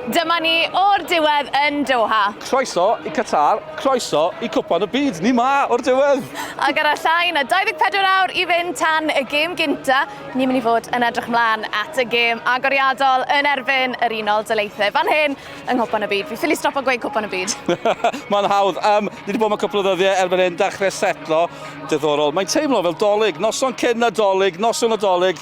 Dyma ni o'r diwedd yn Doha. Croeso i Qatar, croeso i Nghwpan y Byd. Ni ma o'r diwedd. Ac ar y llai na 24 awr i fynd tan y gêm gynta, ni'n mynd i fod yn edrych mlaen at y gêm agoriadol yn erbyn yr Unol Daleithiau. Fan hyn, yng Nghwpan y Byd. Fi ffili stop o gweud Nghwpan y Byd. Mae'n hawdd. Ni wedi bod mewn cwpl o ddyddiau erbyn hyn, dechrau setlo diddorol. Mae'n teimlo fel dolyg, noson cyn nadolig, noson nadolig.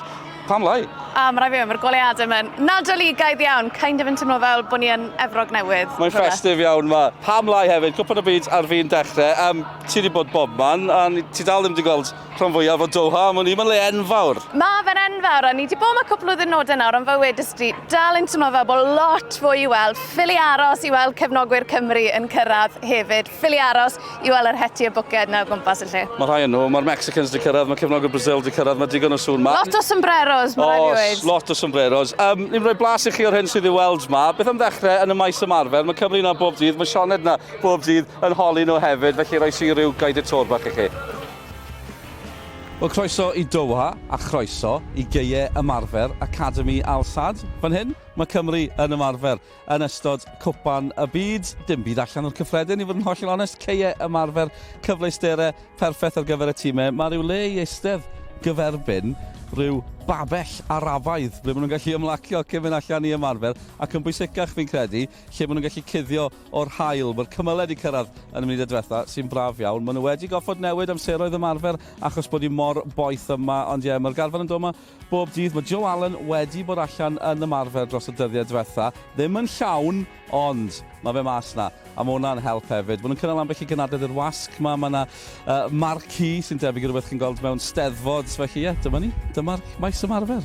Pam lai? Mae rai fi mae'r goleadau yma'n nadoligaidd iawn, kind of yn teimlo fel bod ni yn Efrog Newydd. Mae'n festif iawn ma. Pam lai hefyd, Nghwpan y Byd ar fi'n dechrau. Ti wedi bod bobman, a ti dal ddim wedi gweld rhan fwyaf o Doha, mae'n le enfawr. Mae fe'n enfawr, a ni wedi bod mewn cwpl o ddynodau nawr, ond fe wedys ti, dal yn teimlo fel bod lot fwy i weld. Ffili aros i weld cefnogwyr Cymru yn cyrraedd hefyd. Ffili aros i weld yr heti y bwced na o gwmpas y lle. Mae rhai yn nhw, mae'r Mexicans wedi cyrraedd, mae cefnogwyr Brazil wedi cyrraedd, mae digon o sŵn ma. Lot o sombreros, mae rai fi weid. Lot o sombreros. Ni'n rhoi blas i chi o'r hyn sydd i weld ma. Beth am ddechrau yn y maes ymarfer, mae Cymru na bob dydd, mae Sioned na bob dydd yn holi nhw hefyd, felly rhoi sy'n rhyw gaid y tor bach i chi. Wel, croeso i Doha a chroeso i geiau ymarfer Academi Al-Sad. Fan hyn, mae Cymru yn ymarfer yn ystod Nghwpan y Byd. Dim byd allan o'r cyffredin, i fod yn hollol onest, ceiau ymarfer, cyfleusterau perffaith ar gyfer y tîmau. Mae rhyw le i eistedd gyferbyn, rhyw babell arafaidd ble maen nhw'n gallu ymlacio cyn mynd allan i ymarfer ac yn bwysicach fi'n credu lle maen nhw'n gallu cuddio o'r haul. Mae'r cymyled i cyrraedd yn y munud diwetha sy'n braf iawn. Maen nhw wedi goffod newid amseroedd ymarfer achos bod hi mor boeth yma, ond ie, mae'r garfan yn dod yma bob dydd. Mae Joe Allen wedi bod allan yn ymarfer dros y dyddiau diwetha, ddim yn llawn, ond mae fe mas na, a mae hwnna'n help hefyd. Maen nhw'n cynnal ambell i gynadledd i'r wasg yma, mae yna marci sy'n debyg i rhywbeth chi'n gweld mewn steddfod, felly ie, dyma ni, dyma'r maes ymarfer.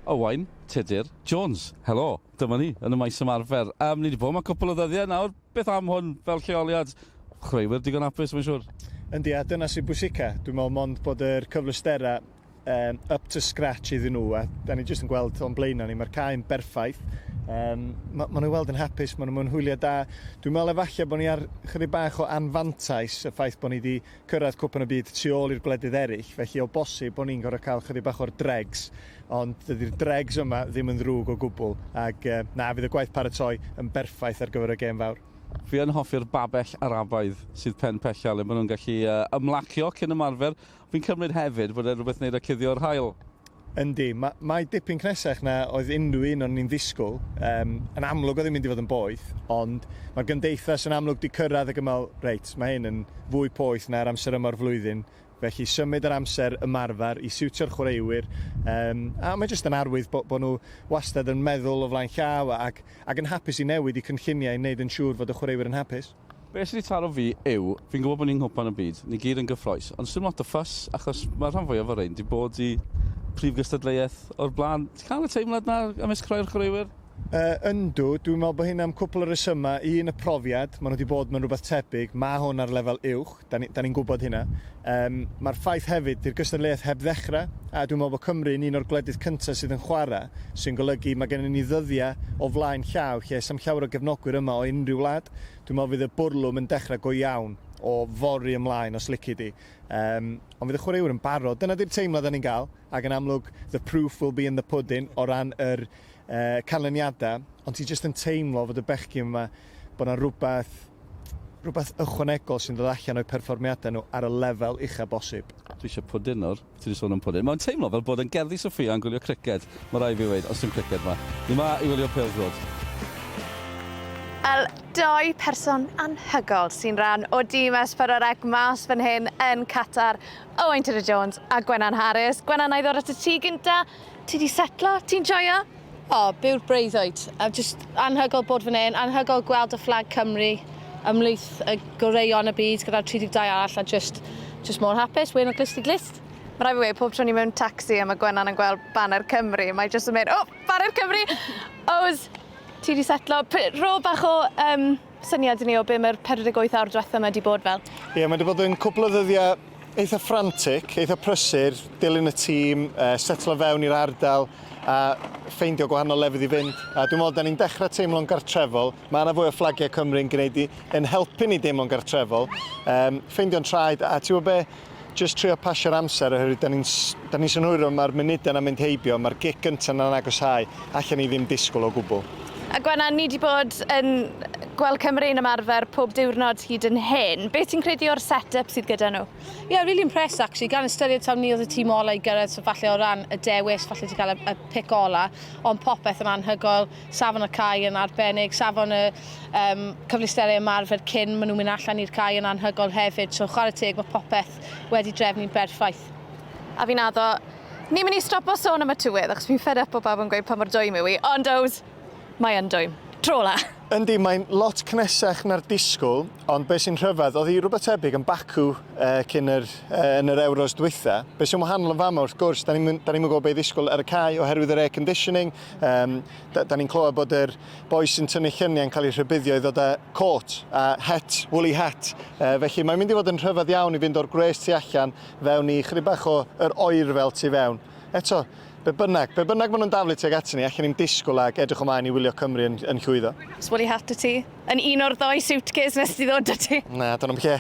Owain, Tudur, Jones, helo, dyma ni yn y maes ymarfer. Ni wedi bod mewn cwpl o ddyddiau nawr, beth am hwn fel lleoliad? Chwaraewyr digon hapus, mae'n siŵr. Yndi, a dyna sy'n bwysica. Dwi'n meddwl mond bod yr cyfleusterau up to scratch iddyn nhw, a da ni jyst yn gweld o'n blaenau ni, mae'r cae'n berffaith. Maen nhw'n weld yn hapus, maen nhw'n hwyliau da. Dwi'n meddwl efallai bod ni ar chydig bach o anfantais y ffaith bod ni wedi cyrraedd Nghwpan y Byd tu ôl i'r gwledydd eraill, felly o bosib bod ni'n gorfod cael chydig bach o'r dregs, ond dydy'r dregs yma ddim yn ddrwg o gwbl, ac na, fydd y gwaith paratoi yn berffaith ar gyfer y gêm fawr. Fi yn hoffi'r babell arafaidd sydd pen pellal, le maen nhw'n gallu ymlacio cyn ymarfer. Fi'n cymryd hefyd bod e'n rhywbeth wneud â cuddio'r haul. Yndi, mae dipyn cnesach na oedd unrhyw un o'n ni'n ddisgwyl. Yn amlwg oedd hi'n mynd i fod yn boeth, ond mae'r gymdeithas yn amlwg di cyrraedd ac ymwneud, reit, mae hyn yn fwy poeth na'r amser yma'r flwyddyn. Felly symud yr amser ymarfer i siwtio'r chwaraewyr. A mae jyst yn arwydd bod nhw wastad yn meddwl o flaen llaw ac yn hapus i newid i cynlluniau i wneud yn siŵr fod y chwaraewyr yn hapus. Be sydd wedi taro fi yw, fi'n gwybod bod ni'n Nghwpan y Byd, ni gyd yn gyffroes, ond sy'n lot o ffys, achos mae'r rhan fwyaf o'r ein wedi bod i prif gystadleuaeth o'r blaen. Ti'n cael y teimlad na ymysg croi'r chwaraewyr? Yndw, dwi'n meddwl bod hyn am cwpl o resymau. Un, y profiad, maen nhw wedi bod mewn rhywbeth tebyg, mae hwn ar lefel uwch, da ni'n gwybod hynna. Mae'r ffaith hefyd, di'r gystadleuaeth heb ddechrau, a dwi'n meddwl bod Cymru yn un o'r gwledydd cyntaf sydd yn chwarae, sy'n golygu mae gennym ni ddyddiau o flaen llaw, lle sam llawer o gefnogwyr yma o unrhyw wlad. Dwi'n meddwl fydd y bwrlwm yn dechrau go iawn o fori ymlaen os lici di. Ond fydd y chwaraewyr yn barod. Dyna di'r teimlad da ni'n gael, ac yn amlwg, the proof will be in the pudding o ran yr canlyniadau, ond ti jyst yn teimlo fod y bechgyn yma bod yna rhywbeth ychwanegol sy'n dod allan o'i perfformiadau nhw ar y lefel uchaf bosib. Dwi eisiau pwdin nawr, ti wedi sôn am pwdin. Mae'n teimlo fel bod yn gerddi Sophia yn gwylio criced. Mae rai fi weid, os dim criced ma. Ni ma i wylio Pêl Drod. Doi person anhygol sy'n rhan o dîm S4C mas fan hyn yn Qatar. Owain Tudur Jones a Gwenan Harris. Gwenan, na i ddod at y ti gynta. Ti di setlo? Ti'n joio? Byw'r breuddwyd. Just anhygol bod fan hyn, anhygol gweld y fflag Cymru ymlaeth y goreion y byd gyda'r 32 arall a just mor hapus, we'n o glist i glist. Mae rai fi wei, pob tro ni mewn taxi a mae Gwenan yn gweld banner Cymru, mae jyst yn mynd, banner Cymru! Ows, ti di setlo. Ro bach o syniad i ni o be mae'r 48 awr diwethaf yma wedi bod fel? Ie, mae wedi bod yn cwpl o ddyddiau eitha frantic, eitha prysur, dilyn y tîm, setlo fewn i'r ardal, a ffeindio gwahanol lefydd i fynd. A dwi'n meddwl, da ni'n dechrau teimlo'n gartrefol. Mae yna fwy o fflagiau Cymru'n gwneud yn helpu ni deimlo'n gartrefol. Ffeindio'n traed, a ti'n gwybod be, just trio pasio'r amser oherwydd da ni'n synhwyro mae'r munudau yna'n mynd heibio, mae'r gig gyntaf yna'n agosau, allan ni ddim disgwyl o gwbl. A Gwenna, ni wedi bod yn gweld Cymru yn ymarfer pob diwrnod hyd yn hyn. Beth ti'n credu o'r set-up sydd gyda nhw? Yeah, really impressed actually. Gan ystyried taw ni oedd y tîm ola i gyrraedd, so falle o ran y dewis, falle wedi cael y pic ola, ond popeth yn anhygoel, safon y cae yn arbennig, safon y cyfleusterau ymarfer cyn maen nhw'n mynd allan i'r cae yn anhygoel hefyd, so chwarae teg mae popeth wedi drefnu'n berffaith. A fi'n addo, ni'n mynd i stopo sôn am y tywydd, achos fi'n fed up o bawb yn gweud pa mor dwym yw i, ond oes, mae yn dwym. Tro la. Yndi, mae'n lot cnesach na'r disgwyl, ond beth sy'n rhyfedd, oedd hi rhywbeth tebyg yn Baku cyn yn yr Euros dwytha. Beth sy'n wahanol yn fama, wrth gwrs, da ni'n gwybod beth ddisgwyl ar y cae oherwydd yr air conditioning. Da ni'n clywed bod yr boes sy'n tynnu lluniau'n cael ei rhybuddio i ddod â coat a het, woolly hat. Felly mae'n mynd i fod yn rhyfedd iawn i fynd o'r gwres tu allan fewn i chydig bach o'r oer fel tu fewn. Eto, be bynnag maen nhw'n daflu tuag at ni, allan ni'n disgwyl ag edrych ymlaen i wylio Cymru yn llwyddo. Woolly hat y ti? Yn un o'r ddoi suitcase nes ti ddod y ti? Na, dyna am lle.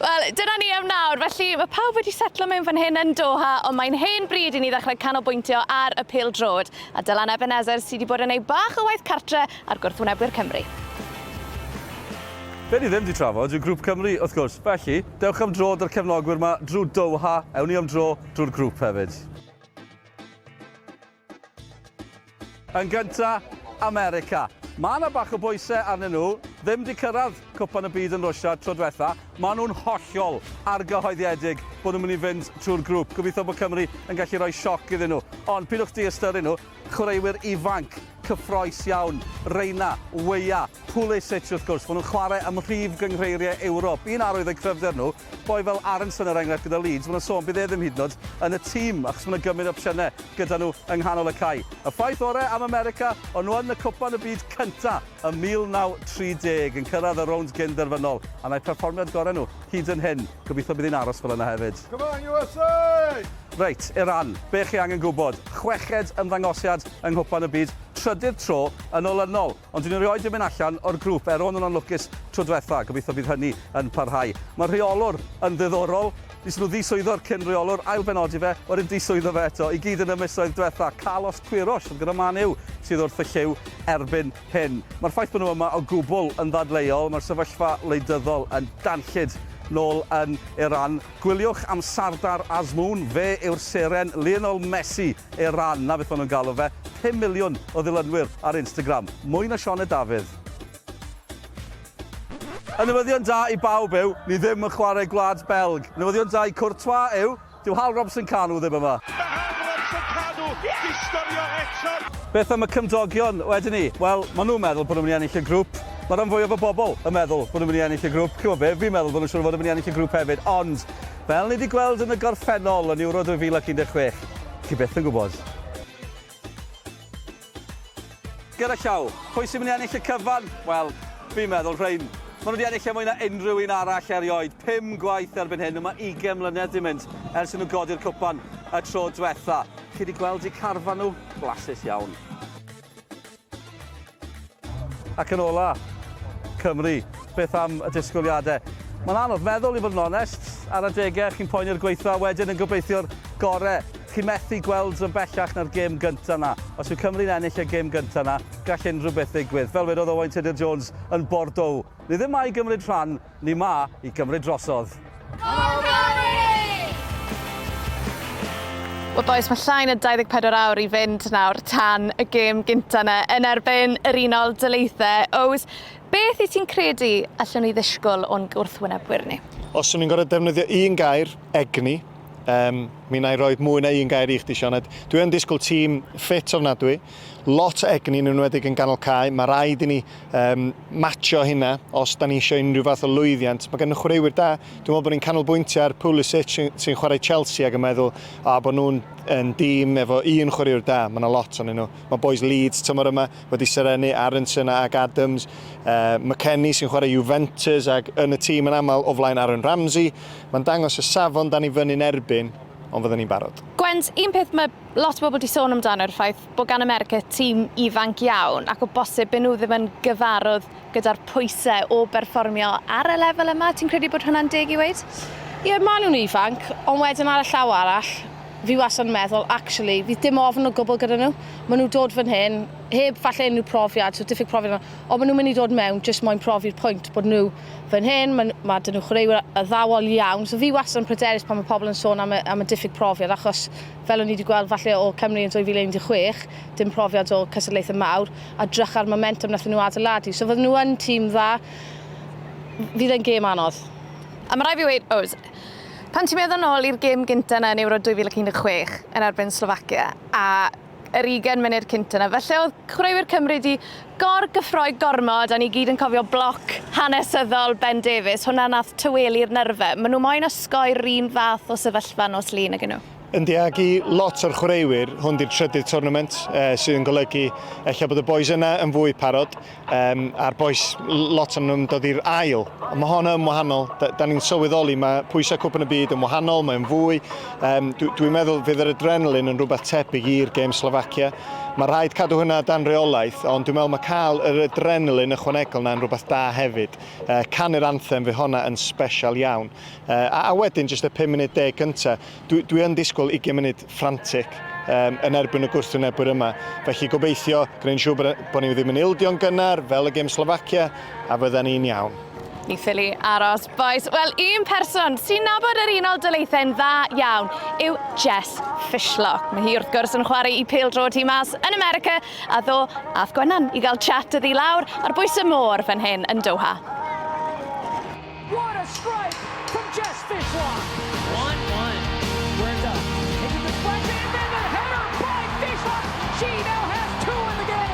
Wel, dyna ni am nawr, felly mae pawb wedi setlo mewn fan hyn yn Doha, ond mae'n hen bryd i ni ddechrau canolbwyntio ar y pêl-drod. A Dylan Ebenezer sydd wedi bod yn ei bach o waith cartre ar gwrthwynebwyr Cymru. Be ni ddim wedi trafod yw grŵp Cymru, wrth gwrs. Felly, dewch am dro dy'r cefnogwyr yma drwy Doha, ewn ni am dro drwy'r grŵp hefyd. Yn gynta, America. Mae yna bach o bwysau arnyn nhw, ddim wedi cyrraedd Nghwpan y Byd yn Rwsia tro diwetha. Mae nhw'n hollol argyhoeddiedig bod nhw'n mynd i fynd trwy'r grŵp. Gobeithio bod Cymru yn gallu rhoi sioc iddyn nhw. Ond pidwch di ystyru nhw, chwaraewyr ifanc, cyffroes iawn, reina, weia, Pulisic wrth gwrs. Mae nhw'n chwarae am rhif gyngreiriau Ewrop. Un arwydd eu cryfder nhw, boi fel Aronson yr enghraifft gyda Leeds, mae nhw'n sôn bydd e ddim hyd yn oed yn y tîm, achos mae nhw'n gymryd opsiynau gyda nhw yng nghanol y cae. Y ffaith orau am America, ond nhw yn y Nghwpan y Byd cynta ym 1930 yn cyrraedd y rownd gynderfynol. A na'i perfformiad gorau nhw hyd yn hyn. Gobeithio bydd hi'n aros fel yna hefyd. Come on, USA! Reit, Iran, be chi angen gwybod? Chweched ymddangosiad yng Nghwpan y Byd, trydydd tro yn olynol. Ond dwi'n rioed yn mynd allan o'r grŵp on nhw'n lwcus tro diwetha. Gobeithio bydd hynny yn parhau. Mae'r rheolwr yn ddiddorol. Nes nhw ddiswyddo'r cyn reolwr, ail benodi fe, wedyn diswyddo fe eto. I gyd yn y misoedd diwetha, Carlos Quiros, gyda man yw sydd wrth y lliw erbyn hyn. Mae'r ffaith bod nhw yma o gwbl yn ddadleuol, mae'r sefyllfa wleidyddol yn danllyd nôl yn Iran. Gwyliwch am Sardar Azmoun, fe yw'r seren Lionel Messi Iran, na beth maen nhw'n galw fe. 5 miliwn o ddilynwyr ar Instagram, mwy na Sioned David. Y newyddion da i bawb yw, ni ddim yn chwarae gwlad Belg. Newyddion da i Courtois yw, dyw Hal Robson Canw ddim yma. Beth am y cymdogion wedyn ni? Wel, maen nhw'n meddwl bod nhw'n mynd i ennill y grŵp. Mae rhan fwyaf o bobl yn meddwl bod nhw'n mynd i ennill y grŵp. Cymo be, fi'n meddwl bod nhw'n siŵr fod nhw'n mynd i ennill y grŵp hefyd. Ond, fel ni wedi gweld yn y gorffennol yn Euro 2016, chi byth yn gwybod. Gyda llaw, pwy sy'n mynd i ennill y cyfan? Wel, fi'n meddwl rhain. Maen nhw wedi ennill mwy na unrhyw un arall erioed. 5 gwaith erbyn hyn, mae 20 mlynedd di mynd ers nhw godi'r cwpan y tro diwetha. Chi wedi gweld eu carfan nhw? Blasus iawn. Ac yn ola, Cymru, beth am y disgwyliadau? Mae'n anodd meddwl i fod yn onest, ar adegau chi'n poeni'r gweithio, wedyn yn gobeithio'r gorau. Chi'n methu gweld yn bellach na'r gêm gyntaf na. Os yw Cymru'n ennill y gêm gyntaf na, gall unrhyw beth ddigwydd. Fel wedodd Owain Tudur-Jones yn Bordeaux. Ni ddim ma i gymryd rhan, ni ma i gymryd drosodd. Wel boes, mae llain y 24 awr i fynd nawr tan y gêm gyntaf na yn erbyn yr Unol Daleithiau. Ows, beth i ti'n credu allan ni ddisgwyl o'n gwrthwynebwyr ni? Os o'n i'n gorfod defnyddio un gair, egni, mi na i roi mwy na un gair i chdi, Sioned. Dwi yn disgwyl tîm ffit ofnadwy, lot o egni yn enwedig yn ganol cae. Mae rhaid i ni matcho hynna os da ni eisiau unrhyw fath o lwyddiant. Mae gen y chwaraewyr da. Dwi'n meddwl bod ni'n canolbwyntio ar Pulisic sy'n chwarae Chelsea ac yn meddwl bod nhw'n yn dîm efo un chwaraewr da. Mae yna lot o'n nhw. Mae boys Leeds tymor yma wedi syrenu, Aronson ac Adams. McKennie sy'n chwarae Juventus ac yn y tîm yn aml o flaen Aaron Ramsey. Mae'n dangos y safon da ni fyny'n erbyn, ond fydden ni'n barod. Gwent, un peth mae lot o bobl wedi sôn amdano'r ffaith bod gan America tîm ifanc iawn ac o bosib bod nhw ddim yn gyfarwydd gyda'r pwysau o berfformio ar y lefel yma. Ti'n credu bod hwnna'n deg i weid? Ie, maen nhw'n ifanc, ond wedyn ar y llaw arall, fi wastad yn meddwl, actually, fi dim ofn o gwbl gyda nhw. Maen nhw dod fan hyn, heb falle unrhyw profiad, so diffyg profiad yna, ond maen nhw'n mynd i dod mewn jyst moyn profi'r pwynt bod nhw fan hyn, mae dyn nhw chwaraewyr addawol iawn, so fi wastad yn pryderus pan mae pobl yn sôn am y diffyg profiad, achos fel o'n i wedi gweld falle o Cymru yn 2016, dim profiad o cystadlaethau mawr, a drych ar momentum nath nhw adeiladu, so fydden nhw yn tîm dda, fydd e'n gêm anodd. A mae rai fi weid, Ows, pan ti'n meddwl nôl i'r gêm gynta yna yn Euro 2016 yn erbyn Slovacia a yr 20 munud cynta yna, felly oedd chwaraewyr Cymru wedi gorgyffroi gormod a ni gyd yn cofio bloc hanesyddol Ben Davies, hwnna nath tywelu'r nerfau. Maen nhw moyn osgoi'r un fath o sefyllfa nos lun ag nhw. Yndi, ag i lot o'r chwaraewyr, hwn di'r trydydd tournament sydd yn golygu ella bod y boys yna yn fwy parod, a'r boys lot o'n nhw'n dod i'r ail. Mae hwn yn wahanol, da ni'n sylweddoli, mae pwysau Nghwpan y Byd yn wahanol, mae'n fwy. Dwi'n meddwl fydd yr adrenalin yn rhywbeth tebyg i'r gêm Slovacia. Mae rhaid cadw hynna dan reolaeth, ond dwi'n meddwl mae cael yr adrenalin ychwanegol yna yn rhywbeth da hefyd. Canu'r anthem fydd hwnna yn special iawn. A wedyn, jyst y 5 munud 10 gyntaf, dwi yn disgwyl 20 munud frantic yn erbyn y gwrthwynebwyr yma. Felly gobeithio, gwneud siŵr bod ni ddim yn ildio'n gynnar, fel y gêm Slovacia, a fydden ni'n iawn. Ni ffili aros, boys. Wel, un person sy'n nabod yr Unol Daleithiau'n dda iawn yw Jess Fishlock. Mae hi wrth gwrs yn chwarae i pêl-dro tîm mas yn America, a ddo ath Gwenan i gael chat iddi lawr ar bwys y môr fan hyn yn Doha. What a strike from Jess Fishlock! 1-1. Where's up? Into the front end and the header by Fishlock. She now has 2 in the game.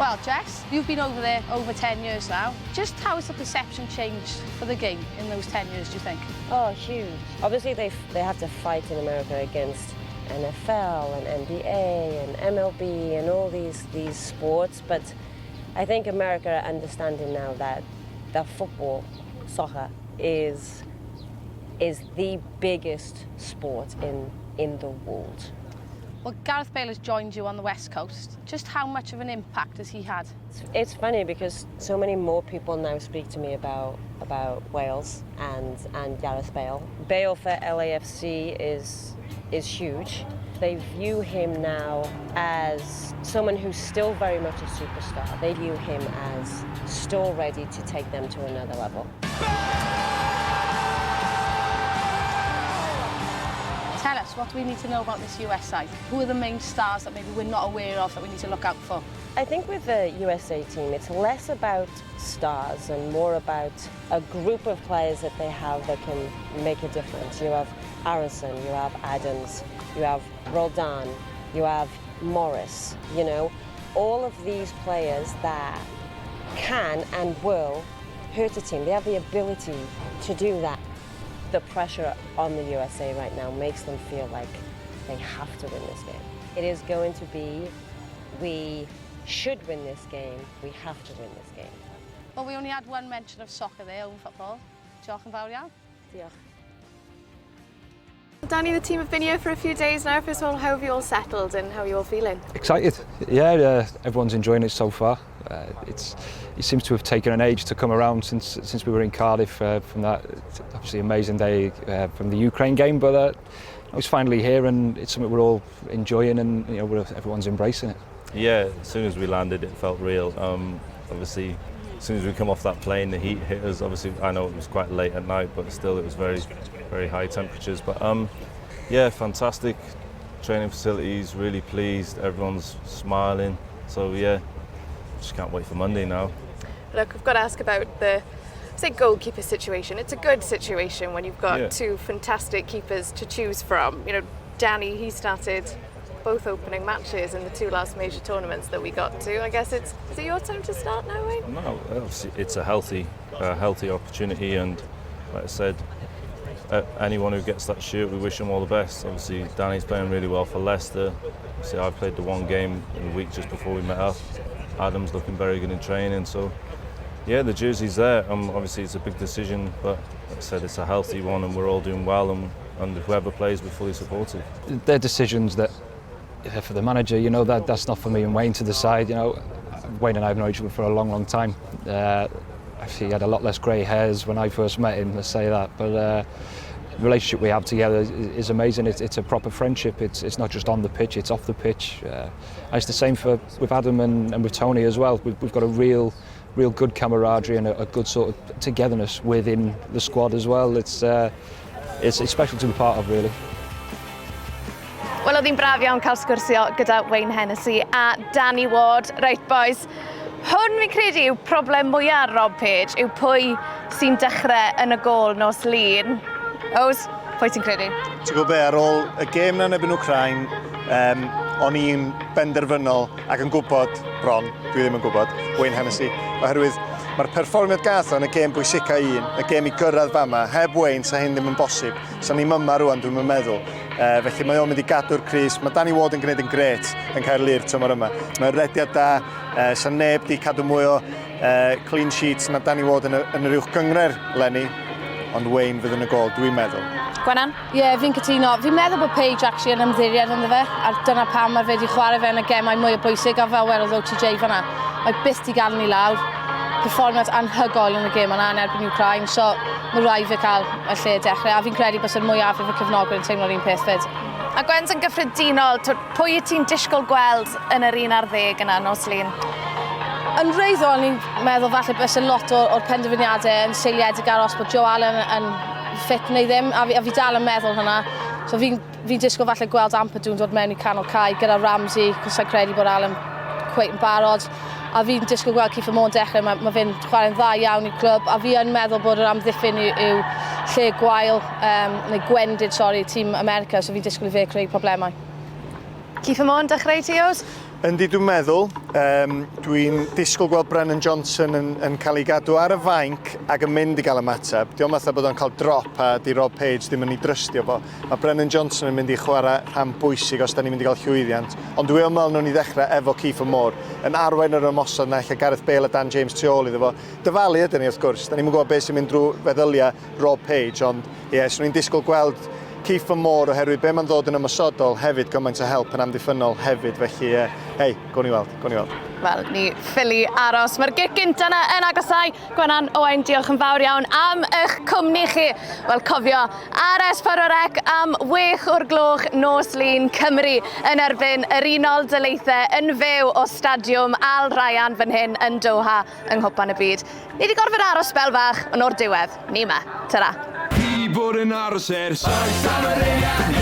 Well, Jess, you've been over there over 10 years now. Just how has the perception changed for the game in those 10 years, do you think? Oh, huge. Obviously, they have to fight in America against NFL and NBA and MLB and all these sports, but I think America are understanding now that football, soccer, is the biggest sport in the world. Well, Gareth Bale has joined you on the West Coast. Just how much of an impact has he had? It's funny because so many more people now speak to me about Wales and Gareth Bale. Bale for LAFC is huge. They view him now as someone who's still very much a superstar. They view him as still ready to take them to another level. Tell us, what do we need to know about this US side? Who are the main stars that maybe we're not aware of that we need to look out for? I think with the USA team, it's less about stars and more about a group of players that they have that can make a difference. You have Arison, you have Adams, you have Roldan, you have Morris, you know. All of these players that can and will hurt a team. They have the ability to do that. The pressure on the USA right now makes them feel like they have to win this game. It is going to be, we should win this game, we have to win this game. Well, we only had one mention of soccer there, own football. Diolch yn fawr iawn. Diolch. Danny, the team have been here for a few days now. First of all, how have you all settled and how are you all feeling? Excited, yeah. Everyone's enjoying it so far. It seems to have taken an age to come around since we were in Cardiff from that obviously amazing day from the Ukraine game, but it's finally here and it's something we're all enjoying and everyone's embracing it. Yeah, as soon as we landed, it felt real. Obviously, as soon as we come off that plane, the heat hit us. Obviously, I know it was quite late at night, but still, it was very, very high temperatures. But yeah, fantastic training facilities. Really pleased. Everyone's smiling. So yeah, just can't wait for Monday now. Look, I've got to ask about the goalkeeper situation. It's a good situation when you've got two fantastic keepers to choose from. You know, Danny, he started both opening matches in the 2 last major tournaments that we got to. I guess is it your time to start now, Wayne? No, obviously it's a healthy opportunity, and like I said, anyone who gets that shirt, we wish them all the best. Obviously, Danny's playing really well for Leicester. Obviously, I played the one game in the week just before we met up. Adam's looking very good in training, so yeah, the jersey's there. Obviously, it's a big decision, but like I said, it's a healthy one, and we're all doing well, and whoever plays, we're fully supportive. They're decisions that, for the manager, that's not for me and Wayne to decide. Wayne and I have known each other for a long, long time. Actually, he had a lot less grey hairs when I first met him, let's say that. But the relationship we have together is amazing. It's a proper friendship. It's not just on the pitch, it's off the pitch. And it's the same with Adam and with Tony as well. We've got a real good camaraderie and a good sort of togetherness within the squad as well. It's special to be part of, really. Wel, oedd hi'n braf iawn cael sgwrsio gyda Wayne Hennessy a Danny Ward. Right, boys, hwn fi'n credu yw problem mwyaf Rob Page, yw pwy sy'n dechrau yn y gôl nos lun. Ows, pwy ti'n credu? Ti'n gwybod be, ar ôl y gêm na nebyn Wcrain, o'n i'n benderfynol ac yn gwybod, bron, dwi ddim yn gwybod, Wayne Hennessy, oherwydd mae'r perfformiad gath o'n y gêm bwysica y gêm i gyrraedd fama, heb Wayne, sa hyn ddim yn bosib. Sa ni'n myma rwan, dwi'n meddwl. Felly mae o'n mynd i gadw'r Cris. Mae Danny Ward yn gwneud yn gret yn Caerlu'r tymor yma. Mae'r rediad da, sa neb di cadw mwy o clean sheets na Danny Ward yn yr uwch gyngre'r Lenny, ond Wayne fydd yn y gol, dwi'n meddwl. Gwenan? Ie, fi'n cytuno. Fi'n meddwl bod Paige actually yn ymddiried ynddo fe, a dyna pam mae fe wedi chwarae fe yn y gemau mwy o bwysig, a fel welodd OTJ fan'na. Mae byth di gael ni lawr. Perfformiad anhygoel yn y gêm yna yn erbyn Wcrain, so mae rai fe cael y lle dechrau, a fi'n credu bod sy'n mwyaf efo cyfnogwyr yn teimlo'r un peth fyd. A Gwens yn gyffredinol, pwy y ti'n disgwyl gweld yn yr 11 yna nos lun? Yn wreiddiol, ni'n meddwl falle bys y lot o'r penderfyniadau yn seiliedig aros bod Joe Allen yn ffit neu ddim, a fi dal yn meddwl hynna. So fi'n disgwyl falle gweld Amperdwn dod mewn i canol cae gyda Ramsey, cos sa'n credu bod Allen cweit yn barod. A fi'n disgwyl gweld Kiefer Moore yn dechrau, mae fe'n chwarae'n dda iawn i'r clwb, a fi yn meddwl bod yr amddiffyn yw lle gwael, neu gwendid, tîm America, so fi'n disgwyl i fe creu problemau. Kiefer Moore yn dechrau ti, Ows? Yndi, dwi'n meddwl. Dwi'n disgwyl gweld Brennan Johnson yn cael ei gadw ar y fainc ac yn mynd i gael ymateb. Diolch fatha bod o'n cael drop a di Rob Page ddim yn ei drystio fo. Mae Brennan Johnson yn mynd i chwarae rhan bwysig os da ni'n mynd i gael llwyddiant. Ond dwi'n ymwneud nhw'n i ddechrau efo Kiefer Moore. Yn arwain yr ymosod na lle Gareth Bale a Dan James tu ôl iddo fo. Dyfalu ydyn ni wrth gwrs. Da ni'n gwybod beth sy'n mynd drwy feddyliau Rob Page. Ond ie, so ni'n disgwyl gweld Kiefer Moore oherwydd be mae'n dod yn ymosodol hefyd gymaint o help yn amddiffynol hefyd. Felly, hei, gown ni weld. Wel, ni ffili aros. Mae'r gig gynta yna yn agosau. Gwenan, Owain, diolch yn fawr iawn am eich cwmni chi. Wel, cofio, ar S4C am 6 o'r gloch nos lun Cymru yn erbyn yr Unol Daleithiau yn fyw o Stadiwm Al Ryan fan hyn yn Doha yng Nghwpan y Byd. Ni wedi gorfod aros bel fach, ond o'r diwedd, ni yma. Tara. Bod yn aros ers oes am yr eiliad